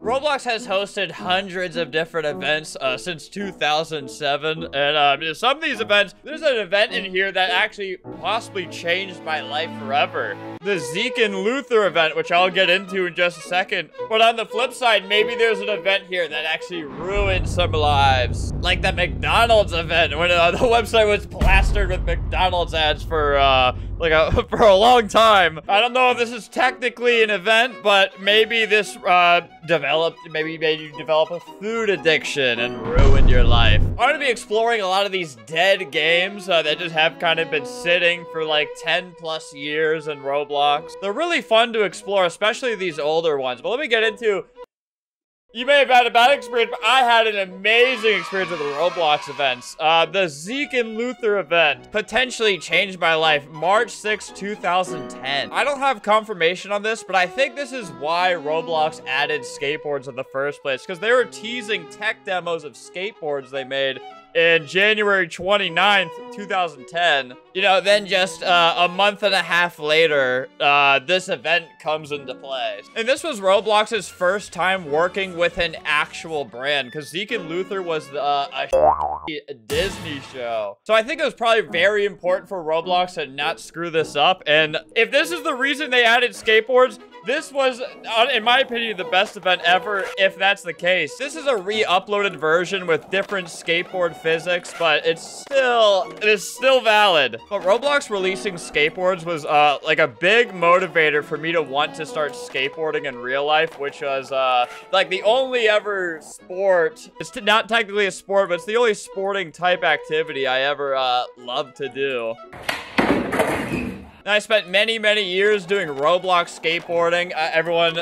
Roblox has hosted hundreds of different events since 2007, and some of these events, there's an event in here that actually possibly changed my life forever. The Zeke and Luther event, which I'll get into in just a second. But on the flip side, maybe there's an event here that actually ruined some lives. Like the McDonald's event, when the website was plastered with McDonald's ads for for a long time. I don't know if this is technically an event, but maybe this maybe made you develop a food addiction and ruined your life. I'm gonna be exploring a lot of these dead games that just have kind of been sitting for like 10 plus years in Roblox. They're really fun to explore, especially these older ones. But let me get into... You may have had a bad experience, but I had an amazing experience with the Roblox events. The Zeke and Luther event potentially changed my life. March 6, 2010. I don't have confirmation on this, but I think this is why Roblox added skateboards in the first place, because they were teasing tech demos of skateboards they made in January 29th, 2010. You know, then just a month and a half later, this event comes into play. And this was Roblox's first time working with an actual brand, because Zeke and Luther was a Disney show. So I think it was probably very important for Roblox to not screw this up. And if this is the reason they added skateboards, this was, in my opinion, the best event ever, if that's the case. This is a re-uploaded version with different skateboard physics, but it is still valid. But Roblox releasing skateboards was like a big motivator for me to want to start skateboarding in real life, which was like the only ever sport. It's not technically a sport, but it's the only sporting type activity I ever loved to do. I spent many, many years doing Roblox skateboarding. Everyone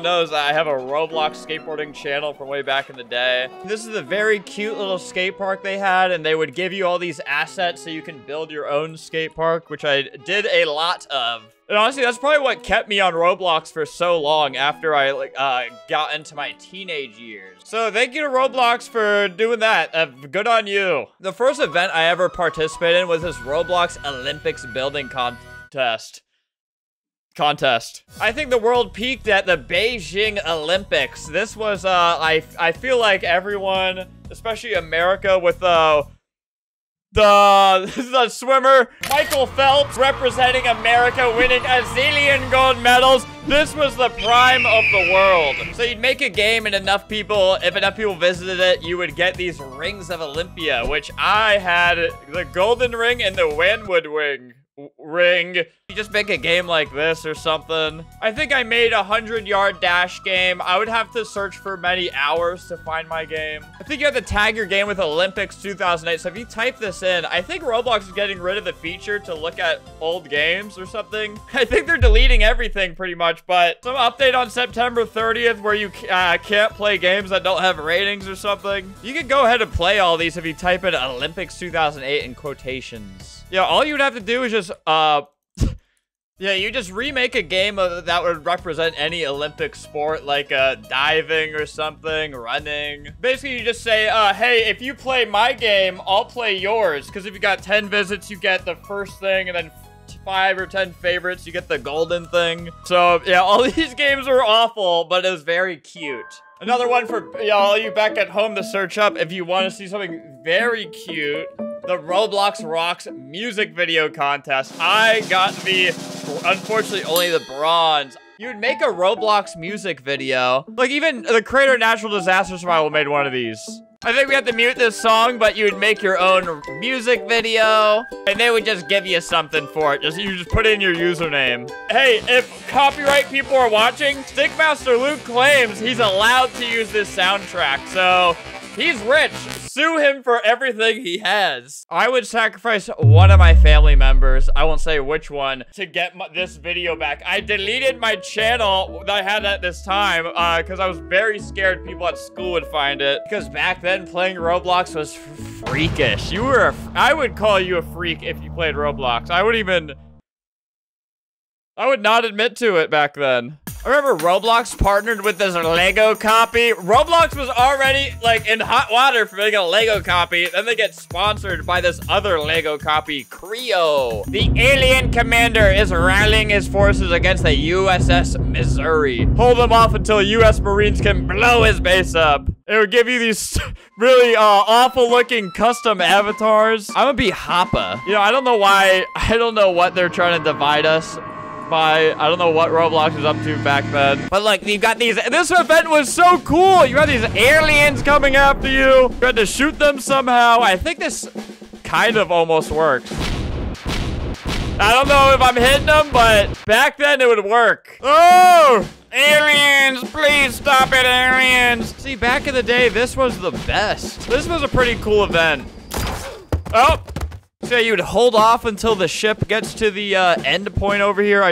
knows that I have a Roblox skateboarding channel from way back in the day. This is a very cute little skate park they had, and they would give you all these assets so you can build your own skate park, which I did a lot of. And honestly, that's probably what kept me on Roblox for so long after I got into my teenage years. So thank you to Roblox for doing that. Good on you. The first event I ever participated in was this Roblox Olympics building contest. I think the world peaked at the Beijing Olympics. This was, I feel like everyone, especially America, with this is a swimmer, Michael Phelps, representing America, winning a zillion gold medals. This was the prime of the world. So you'd make a game and if enough people visited it, you would get these rings of Olympia, which I had the golden ring and the Wanwood ring. You just make a game like this or something. I think I made a 100-yard dash game. I would have to search for many hours to find my game. I think you have to tag your game with Olympics 2008. So if you type this in, I think Roblox is getting rid of the feature to look at old games or something. I think they're deleting everything pretty much, but some update on September 30th where you can't play games that don't have ratings or something. You can go ahead and play all these if you type in Olympics 2008 in quotations. Yeah, all you would have to do is just, yeah, you just remake a game that would represent any Olympic sport, like diving or something, running. Basically, you just say, hey, if you play my game, I'll play yours. Because if you got 10 visits, you get the first thing, and then 5 or 10 favorites, you get the golden thing. So, yeah, all these games were awful, but it was very cute. Another one for all you back at home to search up if you want to see something very cute. The Roblox Rocks music video contest. I got unfortunately, only the bronze. You would make a Roblox music video. Like, even the creator of Natural Disaster Survival made one of these. I think we have to mute this song, but you would make your own music video, and they would just give you something for it. You just put in your username. Hey, if copyright people are watching, Stickmaster Luke claims he's allowed to use this soundtrack, so he's rich. Sue him for everything he has. I would sacrifice one of my family members, I won't say which one, to get this video back. I deleted my channel that I had at this time because I was very scared people at school would find it. Because back then, playing Roblox was freakish. I would call you a freak if you played Roblox. I would not admit to it back then. I remember Roblox partnered with this Lego copy. Roblox was already like in hot water for making a Lego copy. Then they get sponsored by this other Lego copy, Creo. The alien commander is rallying his forces against the USS Missouri. Hold him off until US Marines can blow his base up. It would give you these really awful looking custom avatars. I'm gonna be Hoppa. You know, I don't know why. I don't know what they're trying to divide us by. I don't know what Roblox was up to back then. But like, you got these. This event was so cool. You had these aliens coming after you. You had to shoot them somehow. I think this kind of almost works. I don't know if I'm hitting them, but back then it would work. Oh! Aliens, please stop it, aliens. See, back in the day, this was the best. This was a pretty cool event. Oh, so you would hold off until the ship gets to the end point over here.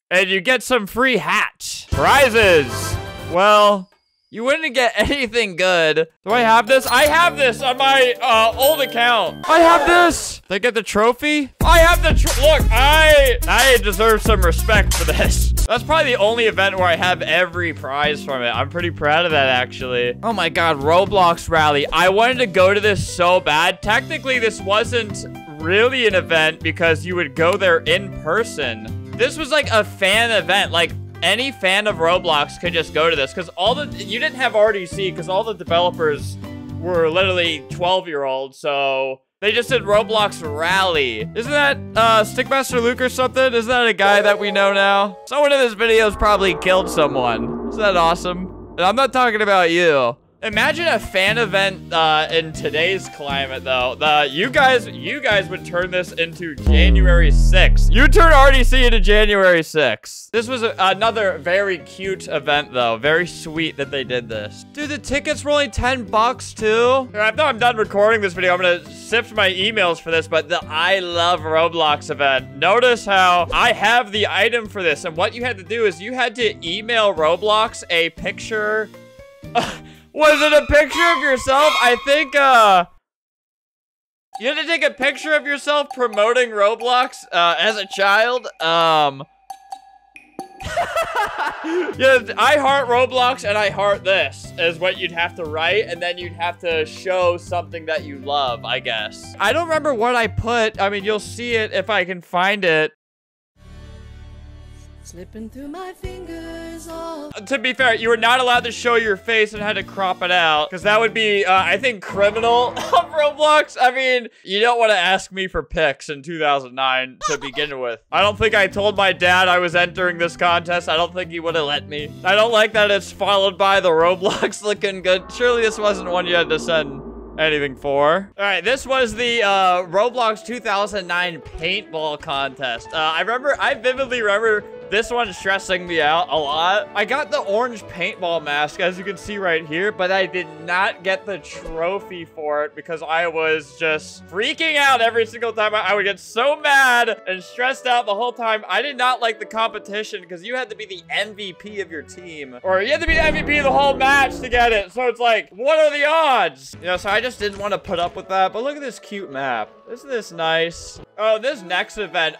And you get some free hats. Prizes. Well, you wouldn't get anything good. Do I have this? I have this on my old account. I have this. Did I get the trophy? I have the look, I deserve some respect for this. That's probably the only event where I have every prize from it. I'm pretty proud of that, actually. Oh my God, Roblox Rally. I wanted to go to this so bad. Technically, this wasn't really an event because you would go there in person. This was like a fan event. Like, any fan of Roblox could just go to this because you didn't have RDC because all the developers were literally 12-year-olds, so they just did Roblox Rally. Isn't that Stickmaster Luke or something? Isn't that a guy that we know now? Someone in this video has probably killed someone. Isn't that awesome? And I'm not talking about you. Imagine a fan event in today's climate, though. You guys would turn this into January 6th. You turn RDC into January 6th. This was another very cute event, though. Very sweet that they did this. Dude, the tickets were only 10 bucks, too. After I'm done recording this video, I'm gonna sift my emails for this, but the I Love Roblox event. Notice how I have the item for this, and what you had to do is you had to email Roblox a picture. Was it a picture of yourself? I think, you had to take a picture of yourself promoting Roblox, as a child. Yeah, I heart Roblox and I heart this is what you'd have to write, and then you'd have to show something that you love, I guess. I don't remember what I put. I mean, you'll see it if I can find it. Slipping through my fingers all. To be fair, you were not allowed to show your face and had to crop it out because that would be, I think, criminal of Roblox. I mean, you don't want to ask me for pics in 2009 to begin with. I don't think I told my dad I was entering this contest. I don't think he would have let me. I don't like that it's followed by the Roblox looking good. Surely this wasn't one you had to send anything for. All right, this was the Roblox 2009 paintball contest. I vividly remember this one stressing me out a lot. I got the orange paintball mask, as you can see right here, but I did not get the trophy for it because I was just freaking out every single time. I would get so mad and stressed out the whole time. I did not like the competition because you had to be the MVP of your team, or you had to be the MVP of the whole match to get it. So it's like, what are the odds? You know, so I just didn't want to put up with that. But look at this cute map. Isn't this nice? Oh, this next event,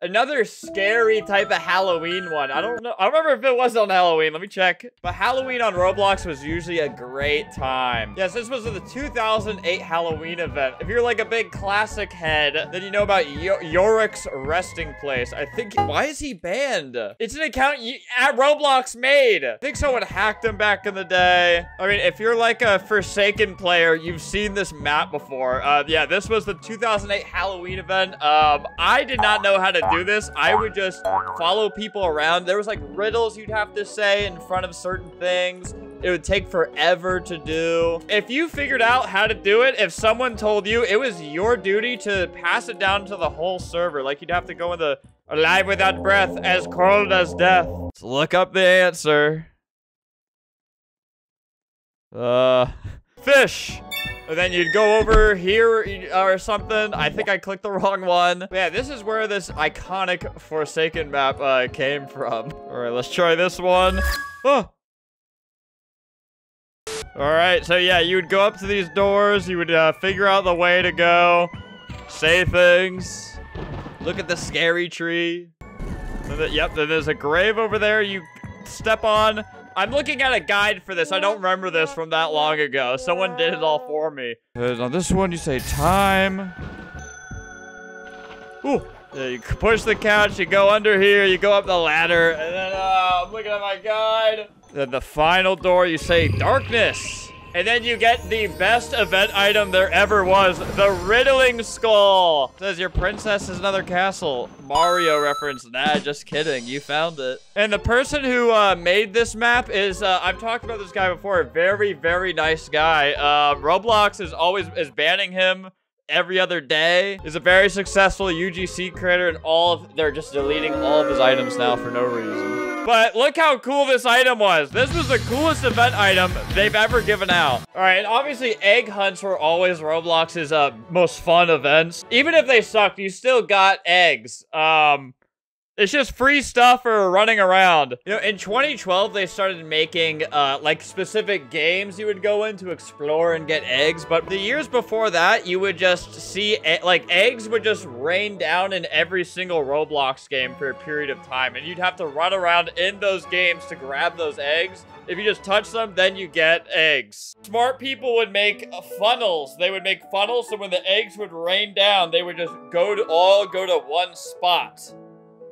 another scary type of Halloween one. I don't know. I don't remember if it was on Halloween. Let me check. But Halloween on Roblox was usually a great time. Yes, this was the 2008 Halloween event. If you're like a big classic head, then you know about Yorick's resting place. I think, why is he banned? It's an account Roblox made. I think someone hacked him back in the day. I mean, if you're like a Forsaken player, you've seen this map before. Yeah, this was the 2008 Halloween event. I did not know how to do this. I would just follow people around. There was like riddles you'd have to say in front of certain things. It would take forever to do. If you figured out how to do it, if someone told you, it was your duty to pass it down to the whole server. Like you'd have to go in the alive without breath, as cold as death. Let's look up the answer. Fish. And then you'd go over here or something. I think I clicked the wrong one. But yeah, this is where this iconic Forsaken map came from. All right, let's try this one. Oh. All right, so yeah, you would go up to these doors. You would figure out the way to go. Say things. Look at the scary tree. Yep, then there's a grave over there you step on. I'm looking at a guide for this. I don't remember this from that long ago. Someone did it all for me. On this one, you say time. Ooh. Yeah, you push the couch, you go under here, you go up the ladder, and then, I'm looking at my guide. Then the final door, you say darkness. And then you get the best event item there ever was, the Riddling Skull. It says your princess is another castle. Mario reference. Nah, just kidding. You found it. And the person who made this map is, I've talked about this guy before, a very, very nice guy. Roblox is banning him every other day. He's a very successful UGC creator, and they're just deleting all of his items now for no reason. But look how cool this item was. This was the coolest event item they've ever given out. All right, and obviously egg hunts were always Roblox's most fun events. Even if they sucked, you still got eggs. It's just free stuff for running around. You know, in 2012, they started making, like, specific games you would go in to explore and get eggs. But the years before that, you would just see, like, eggs would just rain down in every single Roblox game for a period of time. And you'd have to run around in those games to grab those eggs. If you just touch them, then you get eggs. Smart people would make funnels. They would make funnels, so when the eggs would rain down, they would just all go to one spot.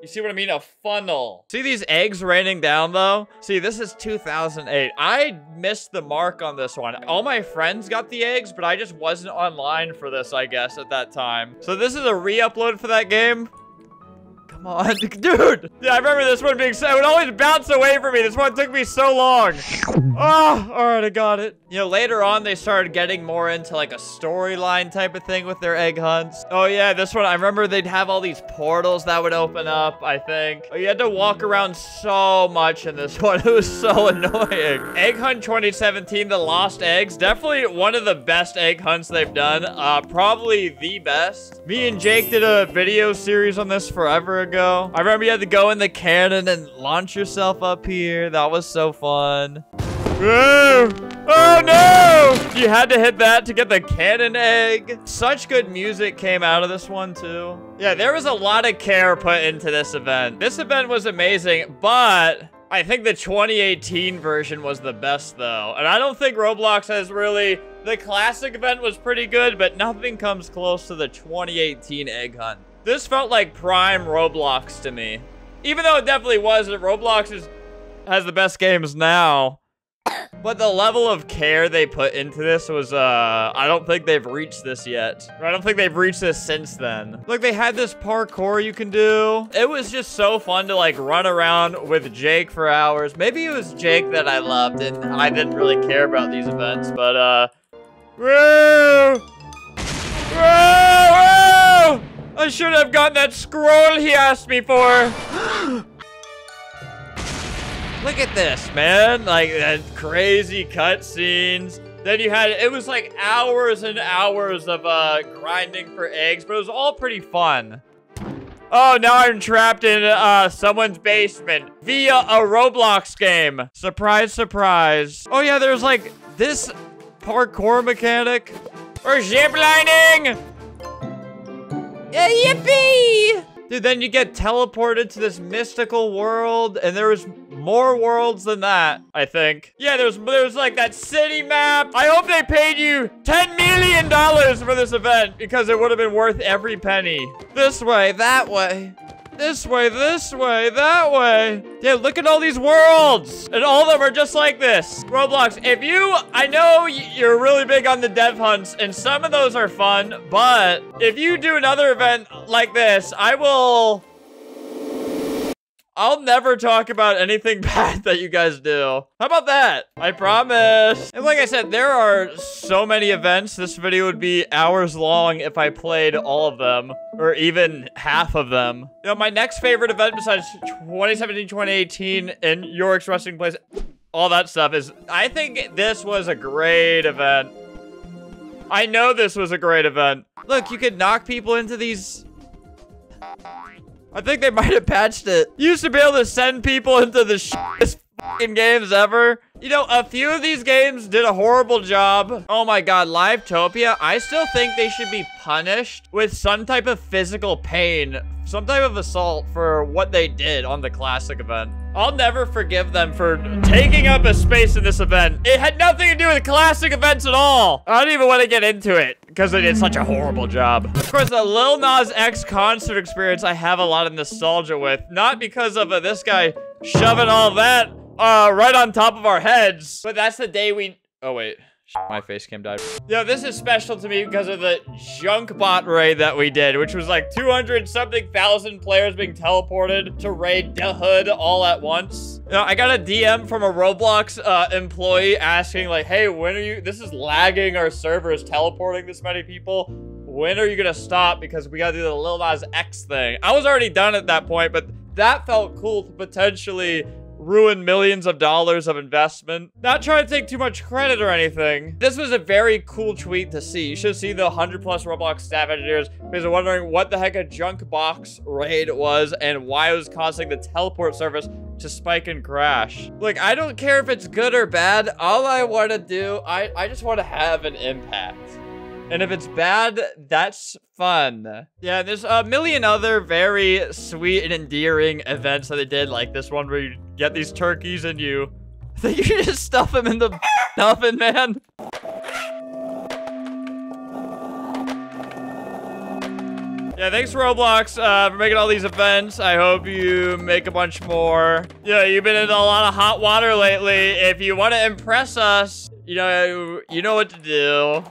You see what I mean? A funnel. See these eggs raining down, though? See, this is 2008. I missed the mark on this one. All my friends got the eggs, but I just wasn't online for this, I guess, at that time. So this is a re-upload for that game. Come on, dude. Yeah, I remember this one being it would always bounce away from me. This one took me so long. Oh, all right, I got it. You know, later on, they started getting more into like a storyline type of thing with their egg hunts. Oh yeah, this one, I remember they'd have all these portals that would open up, I think. You had to walk around so much in this one. It was so annoying. Egg Hunt 2017, The Lost Eggs. Definitely one of the best egg hunts they've done. Probably the best. Me and Jake did a video series on this forever ago. I remember you had to go in the cannon and launch yourself up here. That was so fun. Whoa. Oh no! You had to hit that to get the cannon egg. Such good music came out of this one too. Yeah, there was a lot of care put into this event. This event was amazing, but I think the 2018 version was the best though. And I don't think Roblox has really... The classic event was pretty good, but nothing comes close to the 2018 egg hunt. This felt like prime Roblox to me. Even though it definitely was, Roblox has the best games now. But the level of care they put into this was, I don't think they've reached this yet. I don't think they've reached this since then. Look, they had this parkour you can do. It was just so fun to, like, run around with Jake for hours. Maybe it was Jake that I loved, and I didn't really care about these events, but, whoa! Whoa! Whoa! I should have gotten that scroll he asked me for. Look at this, man. Like, that crazy cutscenes. Then you had, it was like hours and hours of grinding for eggs, but it was all pretty fun. Oh, now I'm trapped in someone's basement via a Roblox game. Surprise, surprise. Oh yeah, there's like this parkour mechanic. Or ziplining. Yippee! Dude, then you get teleported to this mystical world, and there was more worlds than that, I think. Yeah, there was like that city map. I hope they paid you $10 million for this event, because it would have been worth every penny. This way, that way. This way, that way. Yeah, look at all these worlds. And all of them are just like this. Roblox, I know you're really big on the dev hunts, and some of those are fun, but if you do another event like this, I'll never talk about anything bad that you guys do. How about that? I promise. And like I said, there are so many events. This video would be hours long if I played all of them, or even half of them. You know, my next favorite event besides 2017, 2018, and Your Expressing Place, all that stuff is, I think this was a great event. I know this was a great event. Look, you could knock people into these... I think they might have patched it. You used to be able to send people into the shittest fucking games ever. You know, a few of these games did a horrible job. Oh my God, Livetopia, I still think they should be punished with some type of physical pain, some type of assault for what they did on the classic event. I'll never forgive them for taking up a space in this event. It had nothing to do with classic events at all. I don't even want to get into it because they did such a horrible job. Of course, the Lil Nas X concert experience I have a lot of nostalgia with, not because of this guy shoving all that right on top of our heads, but that's the day we... Oh, wait. My face cam died. Yo, this is special to me because of the junk bot raid that we did, which was like 200-something thousand players being teleported to raid the hood all at once. You know, I got a DM from a Roblox employee asking like, hey, when are you... This is lagging our servers, teleporting this many people. When are you gonna stop? Because we gotta do the Lil Nas X thing. I was already done at that point, but that felt cool to potentially ruin millions of dollars of investment. Not trying to take too much credit or anything. This was a very cool tweet to see. You should see the 100+ Roblox staff engineers because they're wondering what the heck a junk box raid was and why it was causing the teleport service to spike and crash. Like, I don't care if it's good or bad. All I want to do, I just want to have an impact. And if it's bad, that's fun. Yeah, there's a million other very sweet and endearing events that they did, like this one where you get these turkeys and you think you should just stuff them in the oven, man. Yeah, thanks Roblox for making all these events. I hope you make a bunch more. Yeah, you've been in a lot of hot water lately. If you want to impress us, you know what to do.